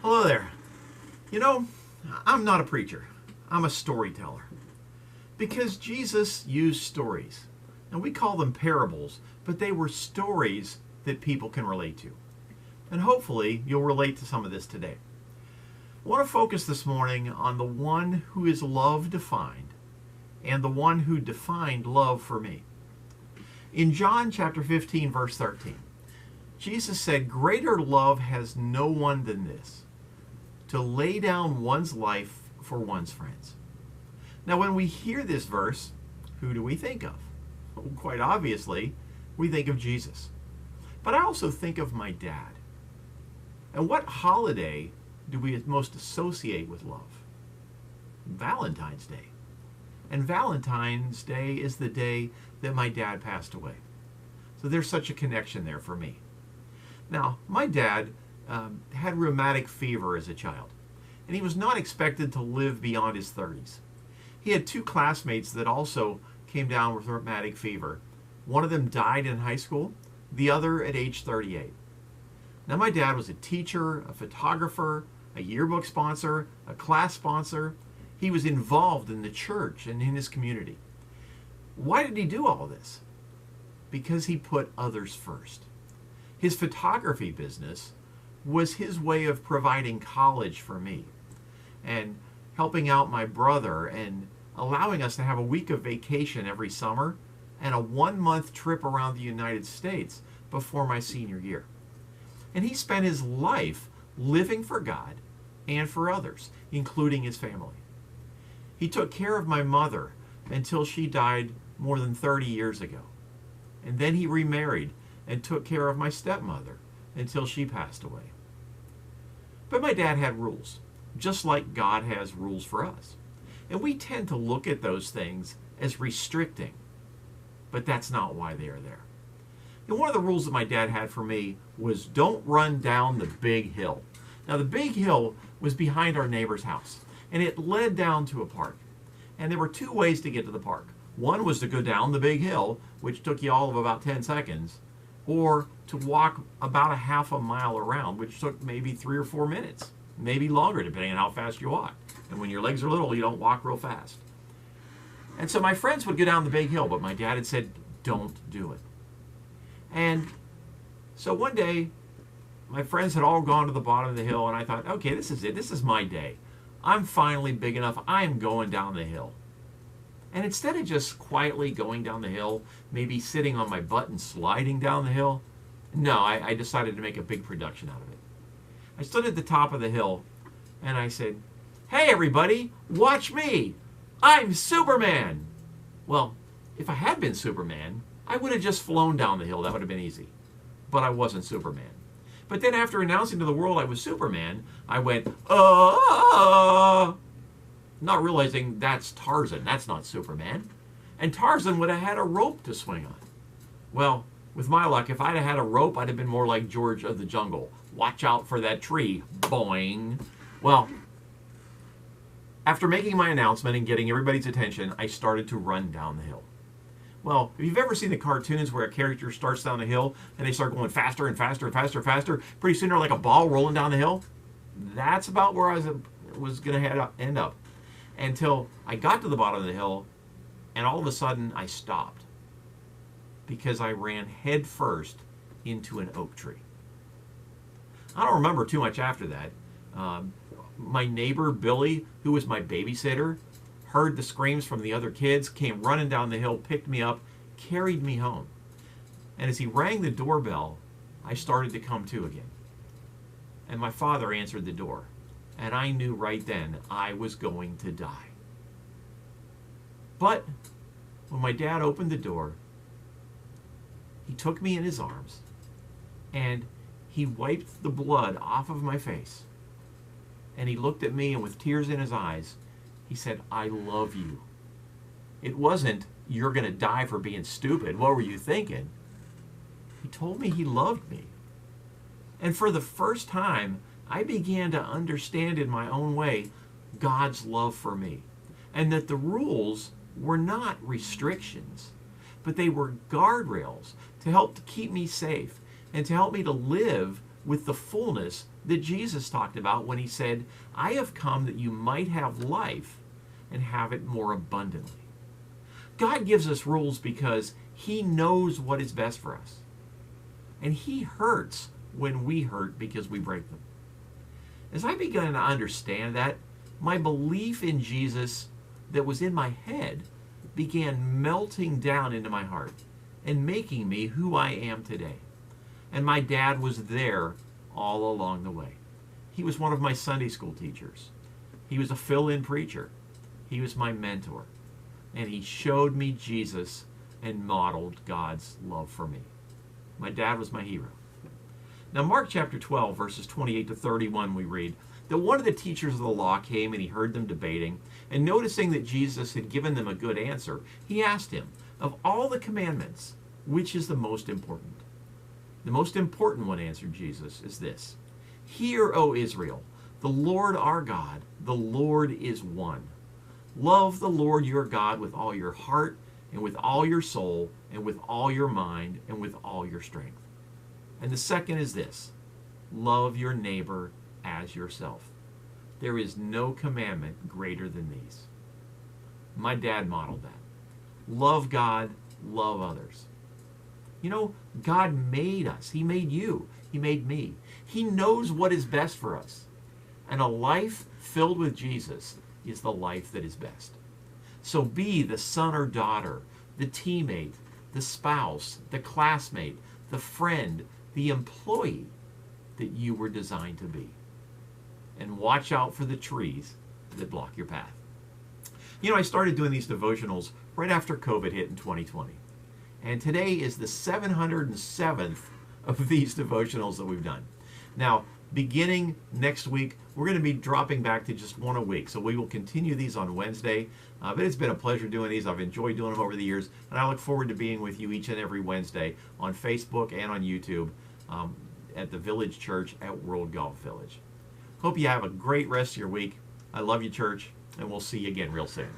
Hello there. You know, I'm not a preacher. I'm a storyteller. Because Jesus used stories. And we call them parables, but they were stories that people can relate to. And hopefully you'll relate to some of this today. I want to focus this morning on the one who is love defined and the one who defined love for me. In John chapter 15, verse 13, Jesus said, "Greater love has no one than this, to lay down one's life for one's friends." Now, when we hear this verse, who do we think of? Well, quite obviously, we think of Jesus. But I also think of my dad. And what holiday do we most associate with love? Valentine's Day. And Valentine's Day is the day that my dad passed away. So there's such a connection there for me. Now, my dad had rheumatic fever as a child, and he was not expected to live beyond his 30s. He had two classmates that also came down with rheumatic fever. One of them died in high school, the other at age 38. Now, my dad was a teacher, a photographer, a yearbook sponsor, a class sponsor. He was involved in the church and in his community. Why did he do all this? Because he put others first. His photography business was his way of providing college for me and helping out my brother and allowing us to have a week of vacation every summer and a 1-month trip around the United States before my senior year. And he spent his life living for God and for others, including his family. He took care of my mother until she died more than 30 years ago. And then he remarried and took care of my stepmother until she passed away. But my dad had rules, just like God has rules for us. And we tend to look at those things as restricting, but that's not why they are there. And one of the rules that my dad had for me was don't run down the big hill. Now, the big hill was behind our neighbor's house, and it led down to a park. And there were two ways to get to the park. One was to go down the big hill, which took you all of about 10 seconds, or to walk about a half a mile around, which took maybe 3 or 4 minutes, maybe longer, depending on how fast you walk. And when your legs are little, you don't walk real fast. And so my friends would go down the big hill, but my dad had said, don't do it. And so one day, my friends had all gone to the bottom of the hill, and I thought, okay, this is it. This is my day. I'm finally big enough. I'm going down the hill. And instead of just quietly going down the hill, maybe sitting on my butt and sliding down the hill, no, I decided to make a big production out of it. I stood at the top of the hill, and I said, "Hey, everybody, watch me. I'm Superman." Well, if I had been Superman, I would have just flown down the hill. That would have been easy. But I wasn't Superman. But then after announcing to the world I was Superman, I went, not realizing that's Tarzan. That's not Superman. And Tarzan would have had a rope to swing on. Well, with my luck, if I'd have had a rope, I'd have been more like George of the Jungle. Watch out for that tree. Boing. Well, after making my announcement and getting everybody's attention, I started to run down the hill. Well, if you've ever seen the cartoons where a character starts down the hill and they start going faster and faster and faster and faster, pretty soon they're like a ball rolling down the hill. That's about where I was going to end up. Until I got to the bottom of the hill, and all of a sudden I stopped because I ran head first into an oak tree. I don't remember too much after that. My neighbor, Billy, who was my babysitter, heard the screams from the other kids, came running down the hill, picked me up, carried me home. And as he rang the doorbell, I started to come to again. And my father answered the door. And I knew right then I was going to die. But when my dad opened the door, he took me in his arms and he wiped the blood off of my face. And he looked at me, and with tears in his eyes, he said, "I love you." It wasn't, "You're going to die for being stupid. What were you thinking?" He told me he loved me. And for the first time, I began to understand in my own way God's love for me. And that the rules were not restrictions, but they were guardrails to help to keep me safe and to help me to live with the fullness that Jesus talked about when he said, I have come that you might have life and have it more abundantly. God gives us rules because he knows what is best for us. And he hurts when we hurt because we break them. As I began to understand that, my belief in Jesus that was in my head began melting down into my heart and making me who I am today. And my dad was there all along the way. He was one of my Sunday school teachers. He was a fill-in preacher. He was my mentor. And he showed me Jesus and modeled God's love for me. My dad was my hero. Now, Mark chapter 12, verses 28 to 31, we read that one of the teachers of the law came and he heard them debating, and noticing that Jesus had given them a good answer, he asked him, of all the commandments, which is the most important? The most important one, answered Jesus, is this. Hear, O Israel, the Lord our God, the Lord is one. Love the Lord your God with all your heart and with all your soul and with all your mind and with all your strength. And the second is this. Love your neighbor as yourself. There is no commandment greater than these. My dad modeled that. Love God, love others. You know, God made us. He made you. He made me. He knows what is best for us. And a life filled with Jesus is the life that is best. So be the son or daughter, the teammate, the spouse, the classmate, the friend, the employee that you were designed to be. And watch out for the trees that block your path. You know, I started doing these devotionals right after COVID hit in 2020. And today is the 707th of these devotionals that we've done. Now, beginning next week, we're going to be dropping back to just one a week. So we will continue these on Wednesday. But it's been a pleasure doing these. I've enjoyed doing them over the years. And I look forward to being with you each and every Wednesday on Facebook and on YouTube at the Village Church at World Golf Village. Hope you have a great rest of your week. I love you, church, and we'll see you again real soon.